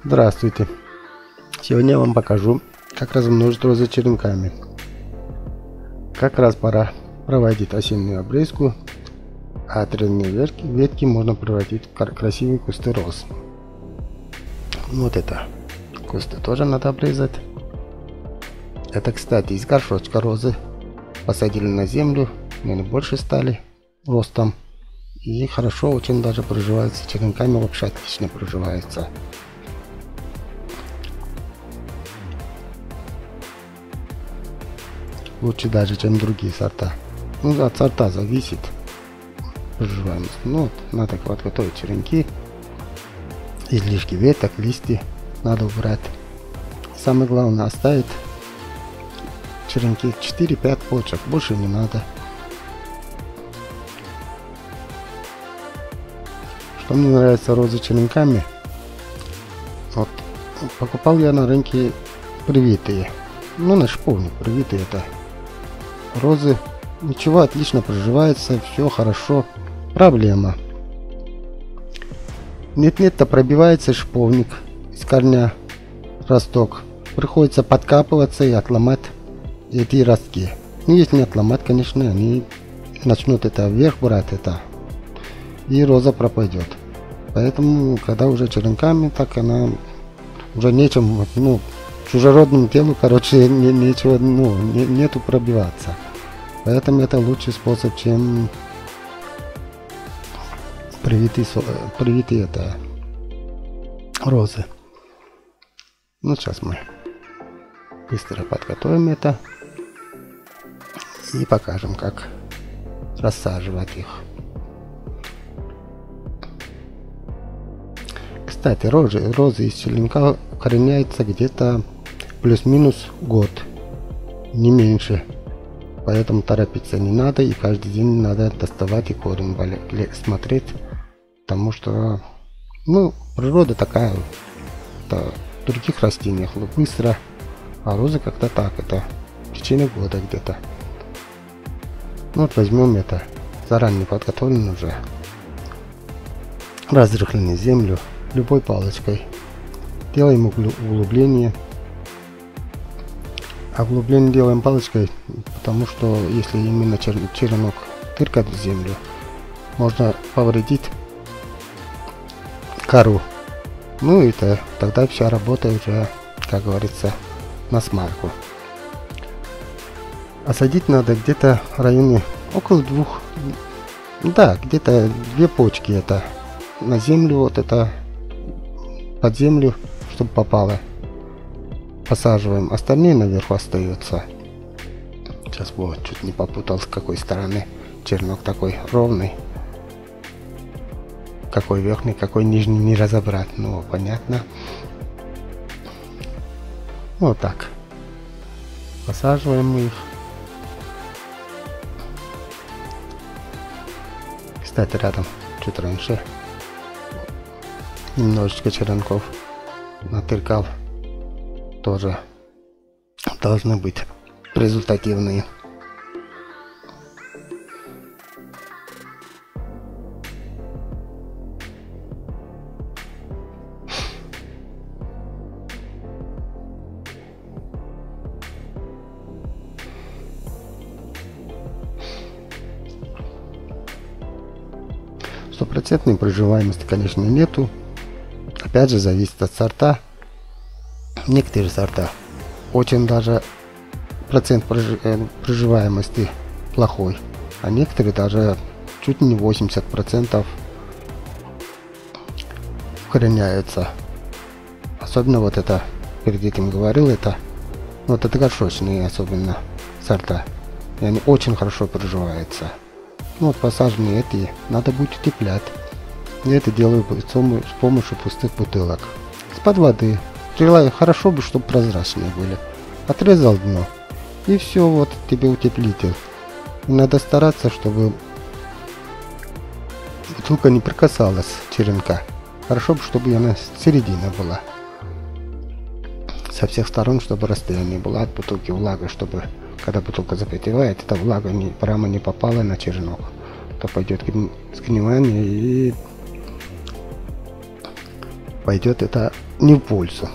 Здравствуйте! Сегодня я вам покажу, как размножить розы черенками. Как раз пора проводить осеннюю обрезку, а отрезанные ветки можно превратить в красивые кусты роз. Вот это кусты тоже надо обрезать. Это, кстати, из горшочка розы. Посадили на землю, они больше стали ростом. И хорошо очень даже приживаются черенками, вообще отлично приживаются. Лучше даже, чем другие сорта. Ну, от сорта зависит приживаемость. Ну, вот, надо подготовить черенки. Излишки веток, листья надо убрать. Самое главное оставить черенки 4-5 почек, больше не надо. Что мне нравится розы черенками, вот покупал я на рынке привитые, ну на шиповник привитые, это розы, ничего, отлично приживается, все хорошо. Проблема: нет-нет-то пробивается шиповник из корня, росток, приходится подкапываться и отломать эти ростки. Ну, если не отломать, конечно, они начнут это вверх брать, это, и роза пропадет. Поэтому, когда уже черенками, так она уже нечем, ну, чужеродному телу, короче, нечего, ну, нету пробиваться. Поэтому это лучший способ, чем привитые это розы. Ну, сейчас мы быстро подготовим это и покажем, как рассаживать их. Кстати, розы из черенка укореняются где-то плюс-минус год, не меньше. Поэтому торопиться не надо, и каждый день надо доставать и корень смотреть, потому что, ну, природа такая, в других растениях быстро, а розы как-то так, это в течение года где-то. Ну, вот возьмем это заранее подготовленную уже, разрыхленную землю, любой палочкой делаем углубление. А углубление делаем палочкой, потому что если именно черенок тыркать в землю, можно повредить кору. Ну и тогда вся работа уже, как говорится, на смарку. А садить надо где-то в районе около 2, да, где-то 2 почки это на землю, вот это под землю, чтобы попало. Посаживаем, остальные наверху остаются. Сейчас вот чуть не попутал, с какой стороны. Черенок такой ровный. Какой верхний, какой нижний, не разобрать. Ну, понятно. Вот так. Посаживаем мы их. Кстати, рядом чуть раньше немножечко черенков натыркал. Тоже должны быть результативные. Стопроцентной приживаемости, конечно, нету. Опять же, зависит от сорта. Некоторые сорта очень даже процент приживаемости плохой, а некоторые даже чуть не 80% укореняются. Особенно вот это, перед этим говорил, это вот это горшочные особенно сорта, и они очень хорошо приживаются. Ну, вот посаженные эти надо будет утеплять. Я это делаю с помощью пустых бутылок из-под воды. Хорошо бы, чтобы прозрачные были. Отрезал дно, и все, вот тебе утеплитель. И надо стараться, чтобы бутылка не прикасалась черенка. Хорошо бы, чтобы она середина была. Со всех сторон, чтобы расстояние было от бутылки, влага, чтобы когда бутылка запотевает, эта влага прямо не попала на черенок. То пойдет сгнивание и пойдет это не в пользу.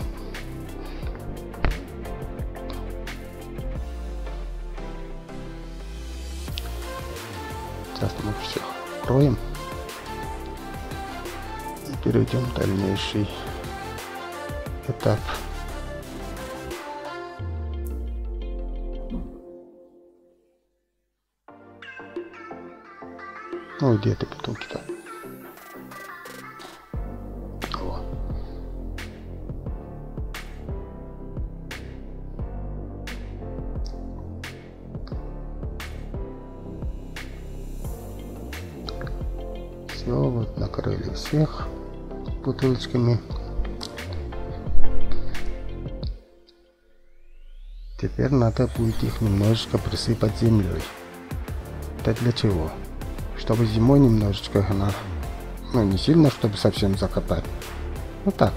Сейчас мы все откроем и перейдем в дальнейший этап. Ну, где ты бутылки-то? Все, вот накрыли всех бутылочками. Теперь надо будет их немножечко присыпать землей. Это для чего? Чтобы зимой немножечко она, ну не сильно, чтобы совсем закопать. Вот так,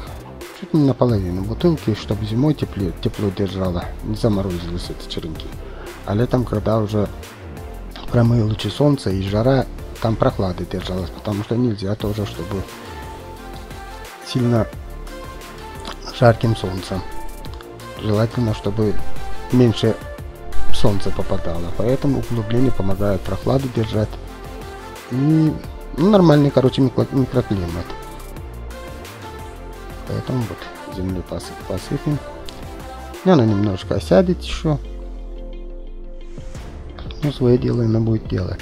чуть не наполовину бутылки, чтобы зимой тепло держало, не заморозились эти черенки. А летом, когда уже прямые лучи солнца и жара, там прохлады держалась, потому что нельзя тоже, чтобы сильно жарким солнцем. Желательно, чтобы меньше солнца попадало, поэтому углубление помогает прохладу держать. И нормальный, короче, микроклимат. Поэтому вот землю посыпем. И она немножко осядет еще. Но свое дело она будет делать.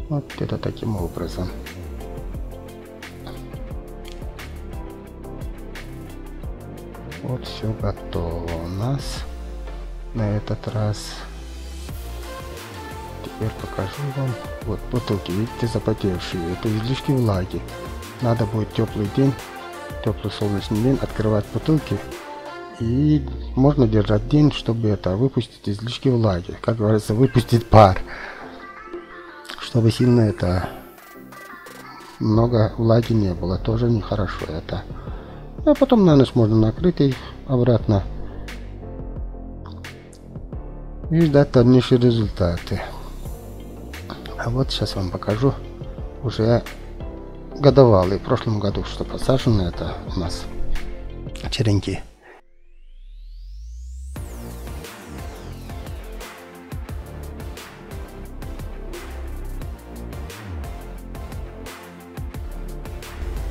Вот это таким образом. Вот все готово у нас на этот раз. Теперь покажу вам. Вот бутылки, видите, запотевшие. Это излишки влаги. Надо будет теплый день, теплый солнечный день, открывать бутылки. И можно держать день, чтобы это выпустить излишки влаги. Как говорится, выпустить пар. Чтобы сильно это много влаги не было. Тоже нехорошо это. А потом на ночь можно накрыть их обратно. И ждать дальнейшие результаты. А вот сейчас вам покажу уже годовалый. В прошлом году, что посажено, это у нас черенки.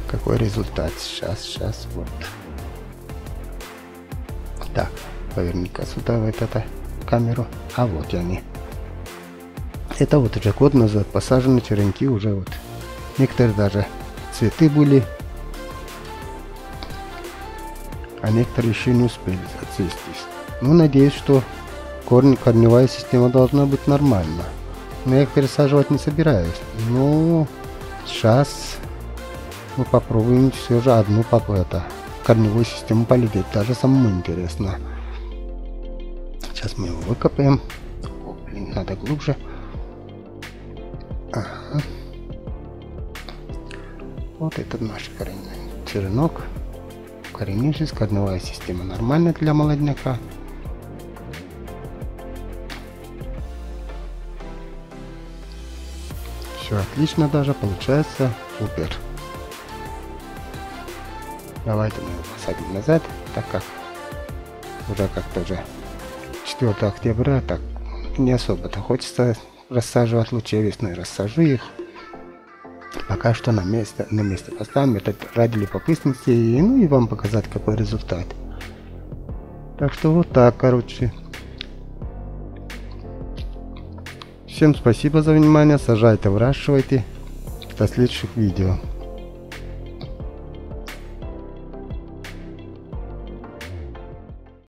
Какой результат? Сейчас, вот. Так, поверни-ка сюда, в эту камеру. А вот они. Это вот уже год назад посажены черенки, уже вот. Некоторые даже цветы были, а некоторые еще не успели отцвестись. Ну, надеюсь, что корневая система должна быть нормальна. Но я их пересаживать не собираюсь. Ну, сейчас мы попробуем все же одну корневую систему полюбить. Даже самому интересно. Сейчас мы его выкопаем. О, блин, надо глубже. Ага. Вот этот наш коренной черенок. Укоренившись, корневая система нормальная для молодняка. Все отлично даже получается. Супер. Давайте мы его посадим назад, так как уже как-то уже 4 октября, так не особо-то хочется рассаживать, лучше весной рассажу их. Пока что на место поставим, это ради любопытности, и, ну и вам показать, какой результат. Так что вот так, короче. Всем спасибо за внимание, сажайте, выращивайте. До следующих видео.